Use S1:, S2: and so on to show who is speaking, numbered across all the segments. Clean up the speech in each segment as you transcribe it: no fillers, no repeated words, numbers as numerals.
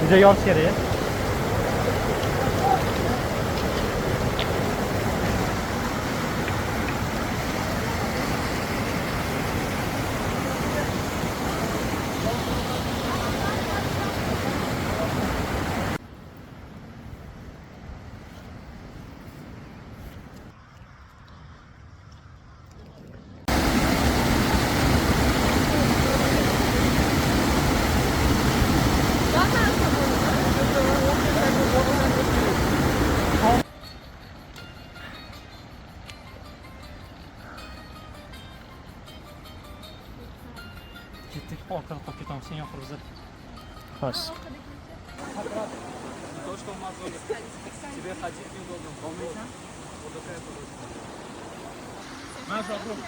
S1: Juda yosh kerak. Gittik orqaga qolib ketamiz, sen yoqqa bizni. Xo'sh.
S2: Тебе ходить неудобно, помните? Вот такая подушка. Наша группа.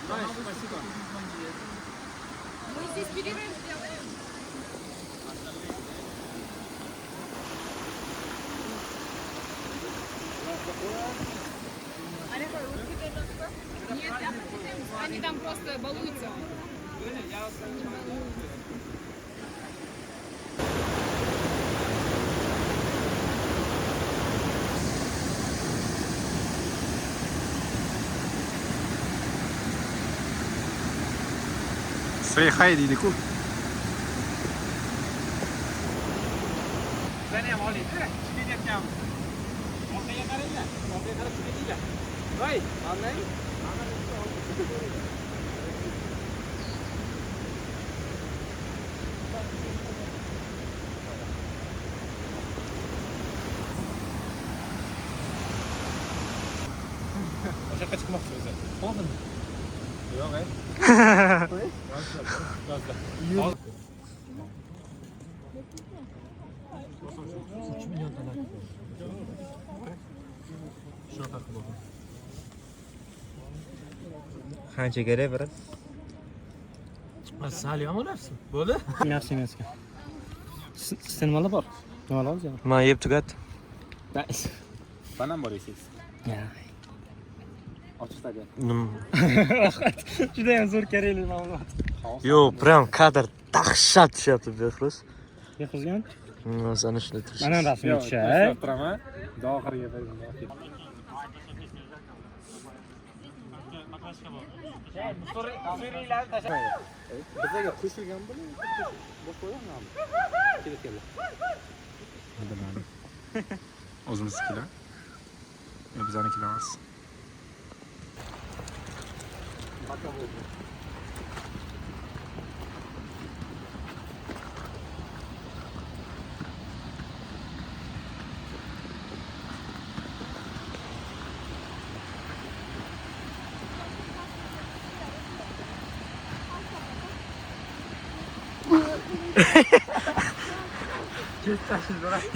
S2: Знаешь, спасибо.
S3: Мы здесь перерыв сделаем. Нет, я покупаю. Они там просто балуются.
S2: Say hi deydi-ku. Seni ham oling. Chiqib ketganmiz. Orqaga qaranglar. Orqaga qarab chiqib ketinglar. Voy, qanday? O'sha yoqqa chiqmoqchi o'zi. Qo'ldimi? Yo'q, ey. Gazla.
S1: 3 million dolar. Shunaqa qilib.
S4: Qancha kerak biroz?
S1: Sal ham olarsiz. Bo'ldi?
S5: Yaxshi emasga. Sizda nimalar bor? Nimalar olasiz?
S4: Men yeb tugatdim.
S2: Banan bor yeysiz.
S5: Ya.
S2: Ochiqdagi.
S5: Juda ham zo'r kerakli ma'lumot.
S4: Yo'q, prям kadr dahshat tushyapti Behruz.
S5: Behruzgan?
S4: Sana shunday turish.
S5: Mana rasmga tushay.
S2: Turaman. Oxiriga qo'yaman. Bizga qo'shilgan bo'ling. Bosh qo'yamizmi? Kelib. Bilmadim. O'zimiznikilar. Bizanikilar emas.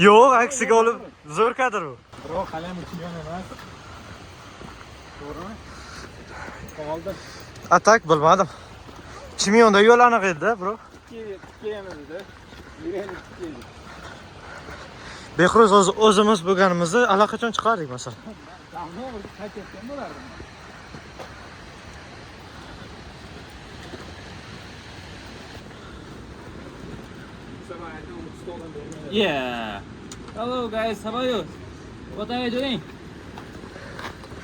S4: Yo'q, aksiga olib zo'r kadr u.
S2: Biroq hali ham uchgan emas. To'g'rimi? Qoldi.
S4: Atak bilmadim. Chimyonda yo'l aniq edi, bro.
S2: Kelamizda. Yuraylik keling.
S4: Behruz o'zimiz bo'lganimizni allaqachon chiqardik masalan.
S2: Tamam, qaytayotgan bo'lardim.
S5: Yeah. Hello guys, how are you? What are you doing?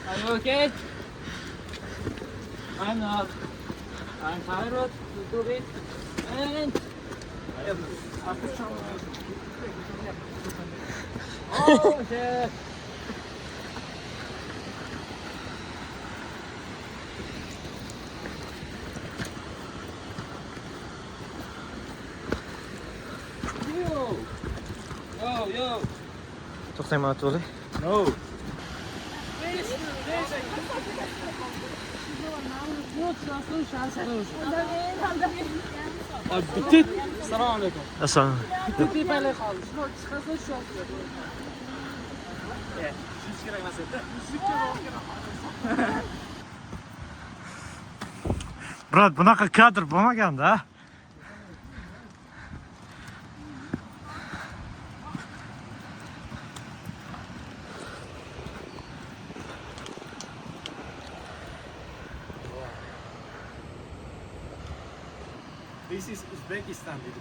S5: Are you okay? I'm not. I'm tired a little bit. And oh shit. Yo.
S4: To'xtayman to'g'ri.
S2: No. Bitti. Assalomu alaykum.
S4: Assalomu.
S5: Bitti paylar qoldi. Chiqarsa shu.
S2: Siz kerak emas edi.
S4: Brat, bunaqa kadr bo'lmaganda.
S2: This is Uzbekistan dedi.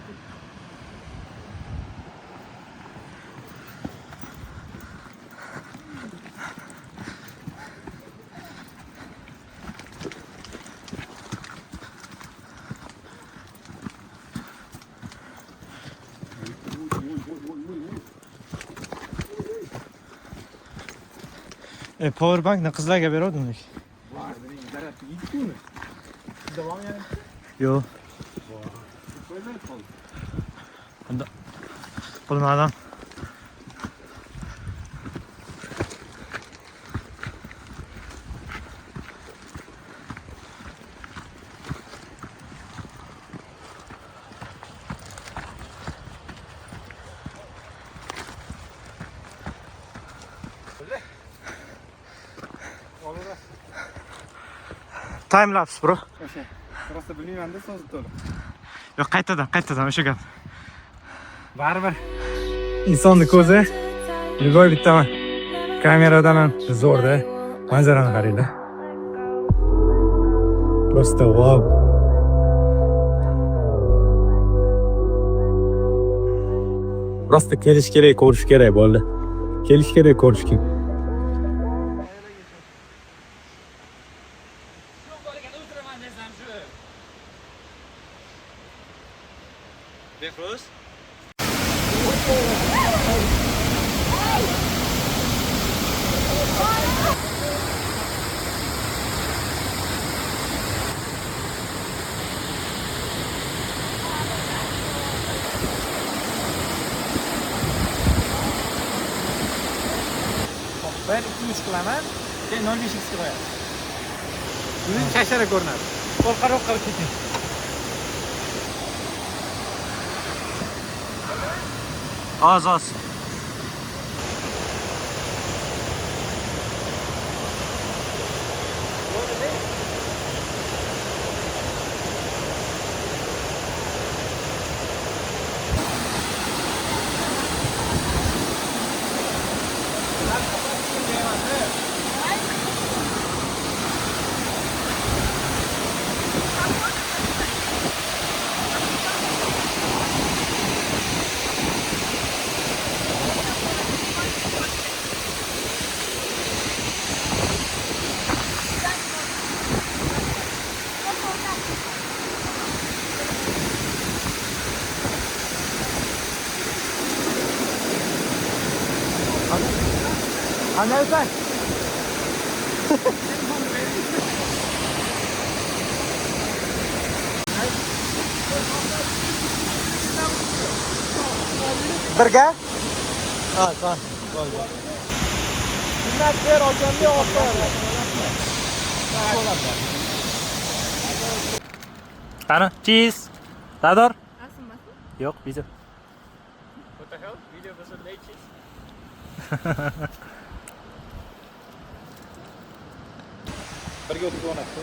S4: Powerbankni qizlarga berardim. Yo'q. Bilmadim. Time lapse bro.
S2: O'sha. Rosa bilmayman-da so'zib to'liq.
S4: Yo'q, qaytadan o'sha gap.
S2: Baribir insonni ko'zi любой bitta kameradan ham zo'rda. Manzarani qaranglar. Просто wow. Просто kelish kerak, ko'rish kerak bo'ldi. Kelish kerak, ko'rish kerak.
S4: Behruz?
S2: Ben 200 qilaman, keyin 0.5 x qo'yadi. Buni shashara ko'rinadi. Qo'l qilib keting.
S4: Oz.
S2: Anlaysan?
S4: Birga? Ha,
S2: Minnat ber, okamga olib
S1: Qani, cheese. Dador?
S3: Asılmasın.
S1: Yo'q, video.
S2: What the hell? Video was a late cheese. Birga o'tib o'ynaydi.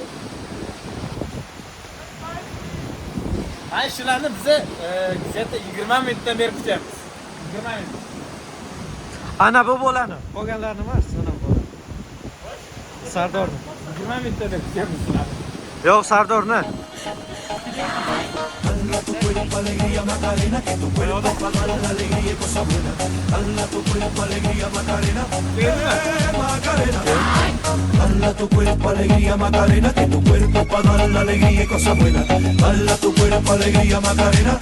S2: Ay, shularni biza где-то 20 minutdan beri kutyapmiz. 20 minut.
S4: Ana bu bo'lani. Qolganlarni emas, ana bu. Sardorni.
S2: 20 minutdan beri kutyapmiz ularni.
S4: Yo'q, Sardorni.
S6: Tu cuerpo alegría Macarena, que tu cuerpo para dar la alegría y cosa buena. Dala tu cuerpo alegría Macarena, Macarena. Dala tu cuerpo alegría Macarena, que tu cuerpo para dar la alegría y cosa buena. Dala tu cuerpo alegría Macarena,